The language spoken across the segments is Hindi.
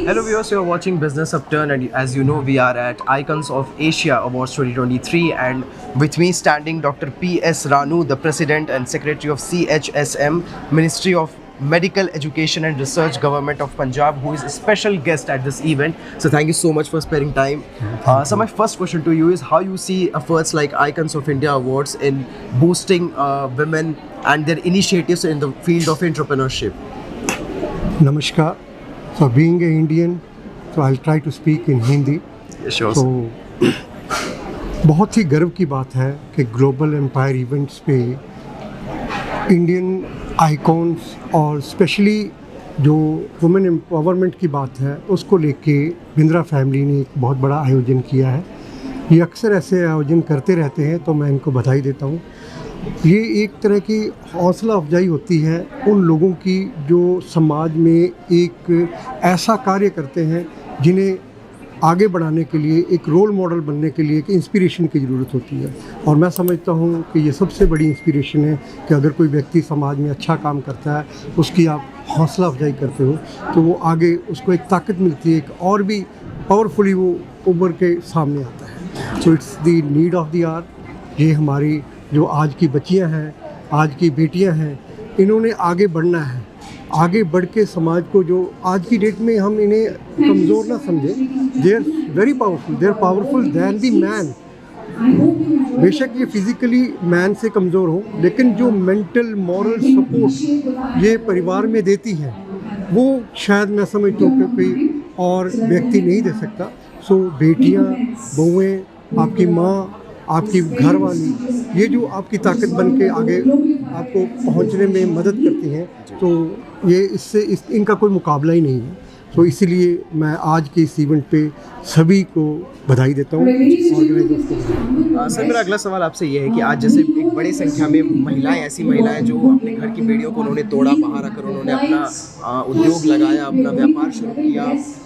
Hello viewers, you are watching Business Upturn, and as you know we are at Icons of Asia Awards 2023, and with me standing Dr. P.S. Ranu, the President and Secretary of CHSM, Ministry of Medical Education and Research, Government of Punjab, who is a special guest at this event. So thank you so much for sparing time. So my first question to you is how you see efforts like Icons of India Awards in boosting women and their initiatives in the field of entrepreneurship. Namaskar. So being an Indian, so I'll try to speak in Hindi. Sure. So बहुत ही गर्व की बात है कि ग्लोबल एम्पायर इवेंट्स पे इंडियन आइकॉन्स और स्पेशली जो वुमेन एम्पावरमेंट की बात है उसको लेके बिंद्रा फैमिली ने एक बहुत बड़ा आयोजन किया है। ये अक्सर ऐसे आयोजन करते रहते हैं, तो मैं इनको बधाई देता हूँ। ये एक तरह की हौसला अफजाई होती है उन लोगों की जो समाज में एक ऐसा कार्य करते हैं जिन्हें आगे बढ़ाने के लिए, एक रोल मॉडल बनने के लिए एक इंस्पिरेशन की ज़रूरत होती है। और मैं समझता हूँ कि ये सबसे बड़ी इंस्पिरेशन है कि अगर कोई व्यक्ति समाज में अच्छा काम करता है, उसकी आप हौसला अफजाई करते हो, तो वो आगे उसको एक ताकत मिलती है, एक और भी पावरफुली वो उभर के सामने आता है। So it's the need of the hour. ये हमारी जो आज की बच्चियां हैं, आज की बेटियां हैं, इन्होंने आगे बढ़ना है। आगे बढ़ के समाज को, जो आज की डेट में हम इन्हें कमज़ोर ना समझें, they are very powerful, they are powerful than the man. बेशक ये फिज़िकली मैन से कमज़ोर हो, लेकिन जो मेंटल मॉरल सपोर्ट ये परिवार में देती है वो शायद मैं समझता हूँ कि कोई और व्यक्ति नहीं दे सकता। सो बेटियाँ, बहुएँ, आपकी माँ, आपकी घरवाली, ये जो आपकी ताकत बन के आगे आपको पहुंचने में मदद करती हैं, तो ये इनका कोई मुकाबला ही नहीं है। तो इसीलिए मैं आज के इस इवेंट पे सभी को बधाई देता हूँ। सर, मेरा अगला सवाल आपसे ये है कि आज जैसे एक बड़ी संख्या में महिलाएं, ऐसी महिलाएं जो अपने घर की बेड़ियों को उन्होंने तोड़ा, बाहर आकर उन्होंने अपना उद्योग लगाया, अपना व्यापार शुरू किया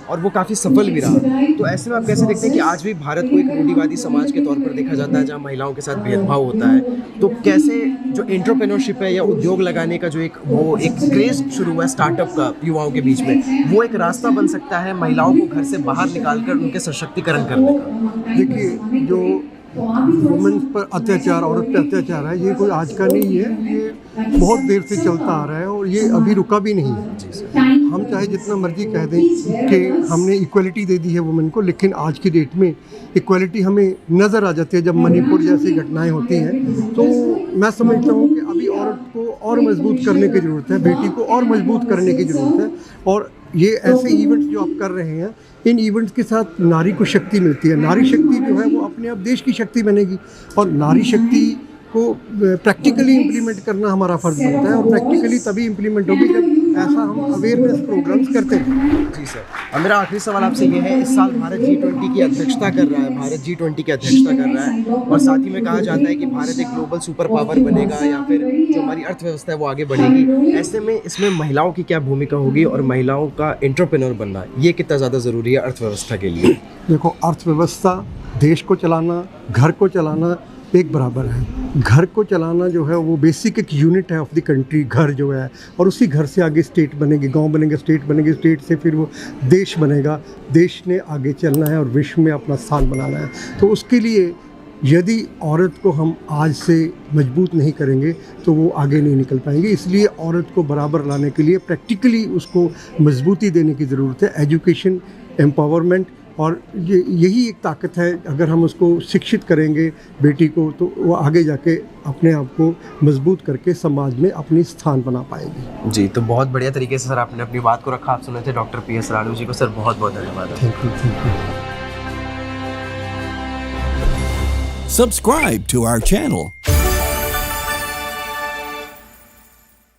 और वो काफ़ी सफल भी रहा। तो ऐसे में आप कैसे देखते हैं कि आज भी भारत को एक रूढ़िवादी समाज के तौर पर देखा जाता है जहाँ महिलाओं के साथ भेदभाव होता है, तो कैसे जो एंटरप्रेन्योरशिप है या उद्योग लगाने का जो एक क्रेज शुरू हुआ है स्टार्टअप का युवाओं के बीच में, वो एक रास्ता बन सकता है महिलाओं को घर से बाहर निकालकर उनके सशक्तिकरण करने का? देखिए, जो वुमेन पर अत्याचार, औरत पर अत्याचार है, ये कोई आज का नहीं है, ये बहुत देर से चलता आ रहा है और ये अभी रुका भी नहीं है। हम चाहे जितना मर्जी कह दें कि हमने इक्वलिटी दे दी है वुमेन को, लेकिन आज की डेट में इक्वलिटी हमें नज़र आ जाती है जब मणिपुर जैसी घटनाएं होती हैं। तो मैं समझता हूँ कि अभी औरत को और मजबूत करने की ज़रूरत है, बेटी को और मजबूत करने की ज़रूरत है। और ये ऐसे इवेंट्स जो आप कर रहे हैं, इन इवेंट्स के साथ नारी को शक्ति मिलती है। नारी शक्ति जो है वो अपने आप देश की शक्ति बनेगी, और नारी शक्ति को प्रैक्टिकली इम्प्लीमेंट करना हमारा फ़र्ज़ बनता है, और प्रैक्टिकली तभी इम्प्लीमेंट होगी जब ऐसा हम अवेयरनेस प्रोग्राम्स करते हैं। जी सर, अब मेरा आखिरी सवाल आपसे ये है, इस साल भारत G20 की अध्यक्षता कर रहा है, भारत G20 की अध्यक्षता कर रहा है, और साथ ही में कहा जाता है कि भारत एक ग्लोबल सुपर पावर बनेगा या फिर जो हमारी अर्थव्यवस्था है वो आगे बढ़ेगी। ऐसे में इसमें महिलाओं की क्या भूमिका होगी और महिलाओं का एंटरप्रेन्योर बनना ये कितना ज़्यादा ज़रूरी है अर्थव्यवस्था के लिए? देखो, अर्थव्यवस्था, देश को चलाना, घर को चलाना एक बराबर है। घर को चलाना जो है वो बेसिक एक यूनिट है ऑफ द कंट्री, घर जो है, और उसी घर से आगे स्टेट बनेगी, गांव बनेंगे, स्टेट बनेगी, स्टेट से फिर वो देश बनेगा। देश ने आगे चलना है और विश्व में अपना स्थान बनाना है। तो उसके लिए यदि औरत को हम आज से मजबूत नहीं करेंगे तो वो आगे नहीं निकल पाएंगे। इसलिए औरत को बराबर लाने के लिए प्रैक्टिकली उसको मजबूती देने की ज़रूरत है। एजुकेशन, एम्पावरमेंट, और यही एक ताकत है। अगर हम उसको शिक्षित करेंगे बेटी को, तो वो आगे जाके अपने आप को मजबूत करके समाज में अपनी स्थान बना पाएगी। जी, तो बहुत बढ़िया तरीके से सर आपने अपनी बात को रखा। आप सुने थे डॉक्टर P.S. रानू जी को। सर बहुत बहुत धन्यवाद। Thank you. Subscribe to our channel